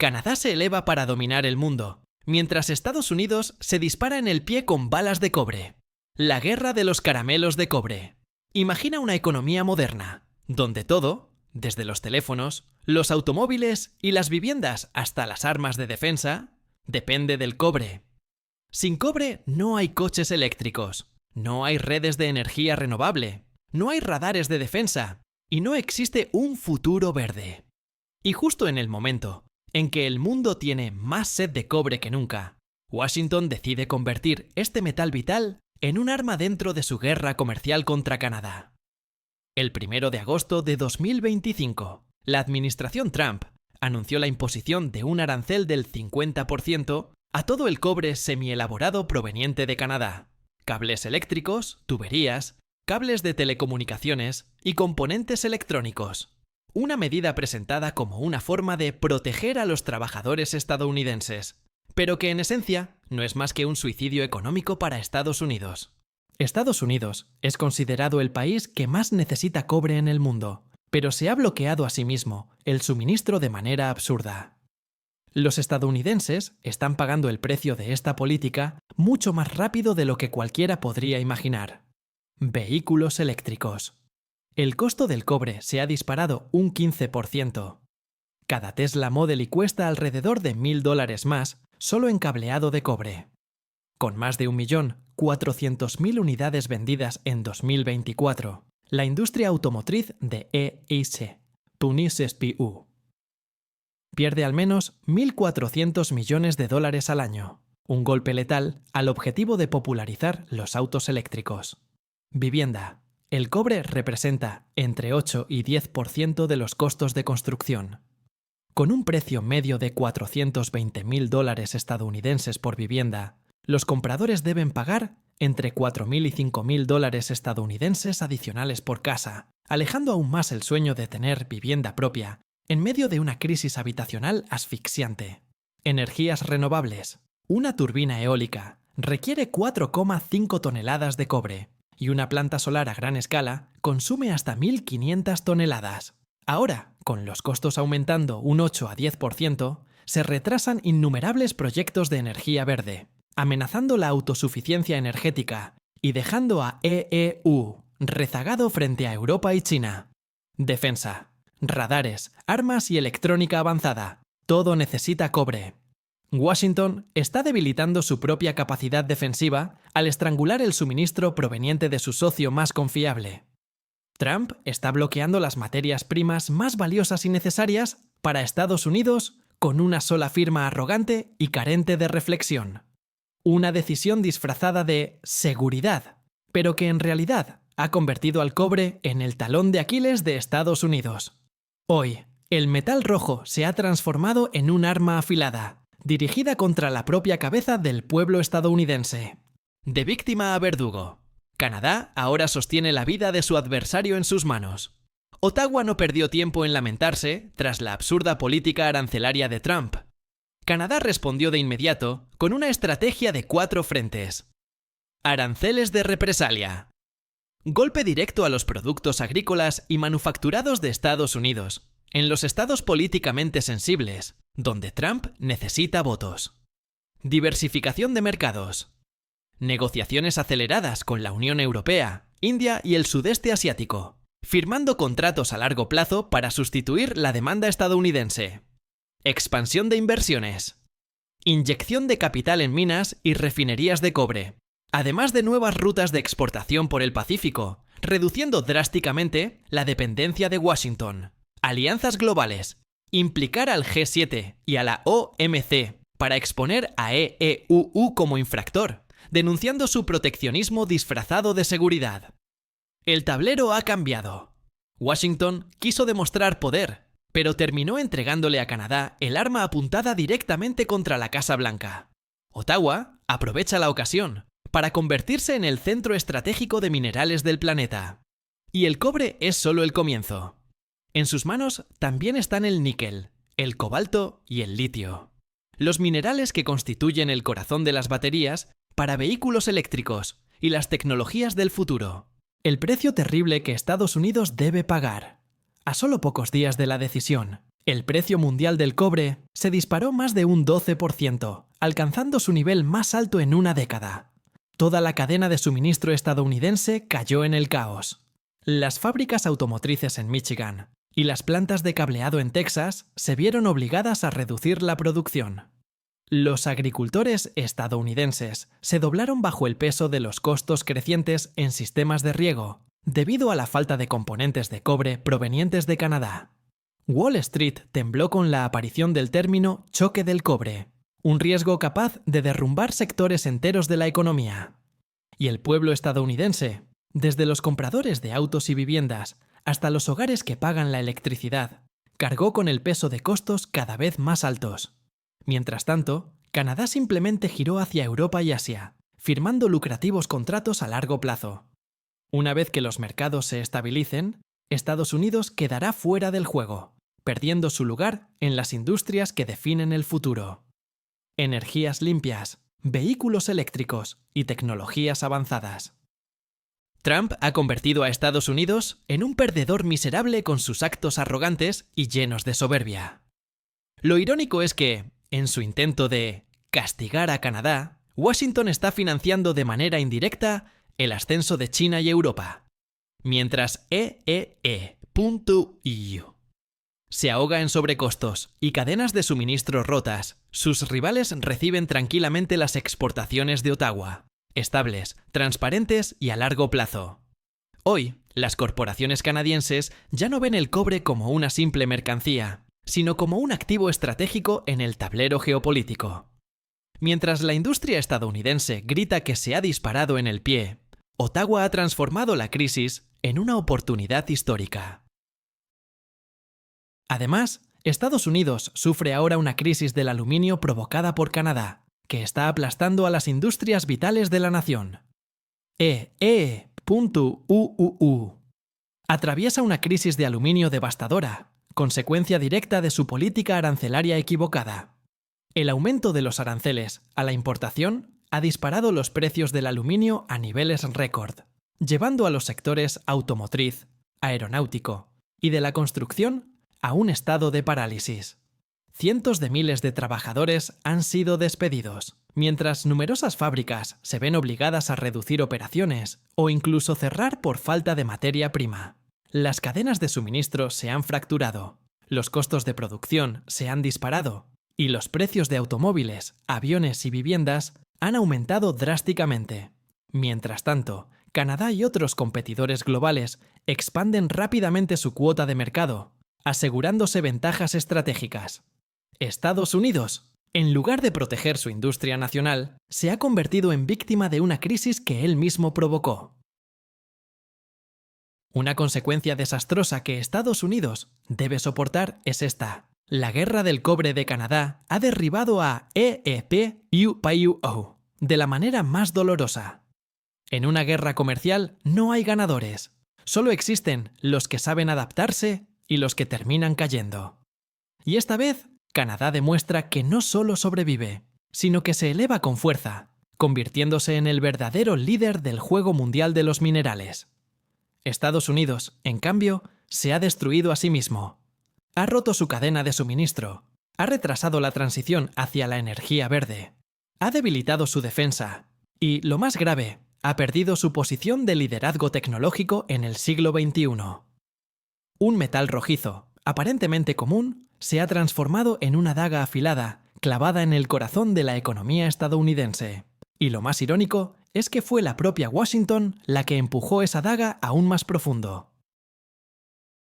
Canadá se eleva para dominar el mundo, mientras Estados Unidos se dispara en el pie con balas de cobre. La guerra de los caramelos de cobre. Imagina una economía moderna, donde todo, desde los teléfonos, los automóviles y las viviendas hasta las armas de defensa, depende del cobre. Sin cobre no hay coches eléctricos, no hay redes de energía renovable, no hay radares de defensa y no existe un futuro verde. Y justo en el momento en que el mundo tiene más sed de cobre que nunca, Washington decide convertir este metal vital en un arma dentro de su guerra comercial contra Canadá. El 1 de agosto de 2025, la administración Trump anunció la imposición de un arancel del 50% a todo el cobre semielaborado proveniente de Canadá, cables eléctricos, tuberías, cables de telecomunicaciones y componentes electrónicos. Una medida presentada como una forma de proteger a los trabajadores estadounidenses, pero que en esencia no es más que un suicidio económico para Estados Unidos. Estados Unidos es considerado el país que más necesita cobre en el mundo, pero se ha bloqueado a sí mismo el suministro de manera absurda. Los estadounidenses están pagando el precio de esta política mucho más rápido de lo que cualquiera podría imaginar. Vehículos eléctricos. El costo del cobre se ha disparado un 15%. Cada Tesla Model Y cuesta alrededor de $1.000 más solo en cableado de cobre. Con más de 1.400.000 unidades vendidas en 2024, la industria automotriz de EIC, PU, pierde al menos $1.400 millones al año, un golpe letal al objetivo de popularizar los autos eléctricos. Vivienda. El cobre representa entre 8 y 10% de los costos de construcción. Con un precio medio de $420.000 estadounidenses por vivienda, los compradores deben pagar entre $4.000 y $5.000 estadounidenses adicionales por casa, alejando aún más el sueño de tener vivienda propia en medio de una crisis habitacional asfixiante. Energías renovables. Una turbina eólica requiere 4,5 toneladas de cobre y una planta solar a gran escala consume hasta 1.500 toneladas. Ahora, con los costos aumentando un 8 a 10%, se retrasan innumerables proyectos de energía verde, amenazando la autosuficiencia energética y dejando a EU rezagado frente a Europa y China. Defensa. Radares, armas y electrónica avanzada. Todo necesita cobre. Washington está debilitando su propia capacidad defensiva al estrangular el suministro proveniente de su socio más confiable. Trump está bloqueando las materias primas más valiosas y necesarias para Estados Unidos con una sola firma arrogante y carente de reflexión. Una decisión disfrazada de seguridad, pero que en realidad ha convertido al cobre en el talón de Aquiles de Estados Unidos. Hoy, el metal rojo se ha transformado en un arma afilada, dirigida contra la propia cabeza del pueblo estadounidense. De víctima a verdugo. Canadá ahora sostiene la vida de su adversario en sus manos. Ottawa no perdió tiempo en lamentarse tras la absurda política arancelaria de Trump. Canadá respondió de inmediato con una estrategia de 4 frentes. Aranceles de represalia. Golpe directo a los productos agrícolas y manufacturados de Estados Unidos, en los estados políticamente sensibles, donde Trump necesita votos. Diversificación de mercados. Negociaciones aceleradas con la Unión Europea, India y el sudeste asiático, firmando contratos a largo plazo para sustituir la demanda estadounidense. Expansión de inversiones. Inyección de capital en minas y refinerías de cobre, además de nuevas rutas de exportación por el Pacífico, reduciendo drásticamente la dependencia de Washington. Alianzas globales. Implicar al G7 y a la OMC para exponer a EEUU como infractor, denunciando su proteccionismo disfrazado de seguridad. El tablero ha cambiado. Washington quiso demostrar poder, pero terminó entregándole a Canadá el arma apuntada directamente contra la Casa Blanca. Ottawa aprovecha la ocasión para convertirse en el centro estratégico de minerales del planeta. Y el cobre es solo el comienzo. En sus manos también están el níquel, el cobalto y el litio. Los minerales que constituyen el corazón de las baterías para vehículos eléctricos y las tecnologías del futuro. El precio terrible que Estados Unidos debe pagar. A solo pocos días de la decisión, El precio mundial del cobre se disparó más de un 12%, alcanzando su nivel más alto en una década. Toda la cadena de suministro estadounidense cayó en el caos. Las fábricas automotrices en Michigan y las plantas de cableado en Texas se vieron obligadas a reducir la producción. Los agricultores estadounidenses se doblaron bajo el peso de los costos crecientes en sistemas de riego, debido a la falta de componentes de cobre provenientes de Canadá. Wall Street tembló con la aparición del término choque del cobre, un riesgo capaz de derrumbar sectores enteros de la economía. Y el pueblo estadounidense, desde los compradores de autos y viviendas hasta los hogares que pagan la electricidad, cargó con el peso de costos cada vez más altos. Mientras tanto, Canadá simplemente giró hacia Europa y Asia, firmando lucrativos contratos a largo plazo. Una vez que los mercados se estabilicen, Estados Unidos quedará fuera del juego, perdiendo su lugar en las industrias que definen el futuro. Energías limpias, vehículos eléctricos y tecnologías avanzadas. Trump ha convertido a Estados Unidos en un perdedor miserable con sus actos arrogantes y llenos de soberbia. Lo irónico es que, en su intento de castigar a Canadá, Washington está financiando de manera indirecta el ascenso de China y Europa, mientras EEE.EU se ahoga en sobrecostos y cadenas de suministro rotas. Sus rivales reciben tranquilamente las exportaciones de Ottawa, estables, transparentes y a largo plazo. Hoy, las corporaciones canadienses ya no ven el cobre como una simple mercancía, sino como un activo estratégico en el tablero geopolítico. Mientras la industria estadounidense grita que se ha disparado en el pie, Ottawa ha transformado la crisis en una oportunidad histórica. Además, Estados Unidos sufre ahora una crisis del aluminio provocada por Canadá, que está aplastando a las industrias vitales de la nación. EE.UUU atraviesa una crisis de aluminio devastadora, consecuencia directa de su política arancelaria equivocada. El aumento de los aranceles a la importación ha disparado los precios del aluminio a niveles récord, llevando a los sectores automotriz, aeronáutico y de la construcción a un estado de parálisis. Cientos de miles de trabajadores han sido despedidos, mientras numerosas fábricas se ven obligadas a reducir operaciones o incluso cerrar por falta de materia prima. Las cadenas de suministro se han fracturado, los costos de producción se han disparado y los precios de automóviles, aviones y viviendas han aumentado drásticamente. Mientras tanto, Canadá y otros competidores globales expanden rápidamente su cuota de mercado, asegurándose ventajas estratégicas. Estados Unidos, en lugar de proteger su industria nacional, se ha convertido en víctima de una crisis que él mismo provocó. Una consecuencia desastrosa que Estados Unidos debe soportar es esta. La guerra del cobre de Canadá ha derribado a EEP.UPUO de la manera más dolorosa. En una guerra comercial no hay ganadores, solo existen los que saben adaptarse y los que terminan cayendo. Y esta vez, Canadá demuestra que no solo sobrevive, sino que se eleva con fuerza, convirtiéndose en el verdadero líder del juego mundial de los minerales. Estados Unidos, en cambio, se ha destruido a sí mismo. Ha roto su cadena de suministro, ha retrasado la transición hacia la energía verde, ha debilitado su defensa y, lo más grave, ha perdido su posición de liderazgo tecnológico en el siglo XXI. Un metal rojizo, aparentemente común, se ha transformado en una daga afilada, clavada en el corazón de la economía estadounidense. Y lo más irónico es que fue la propia Washington la que empujó esa daga aún más profundo.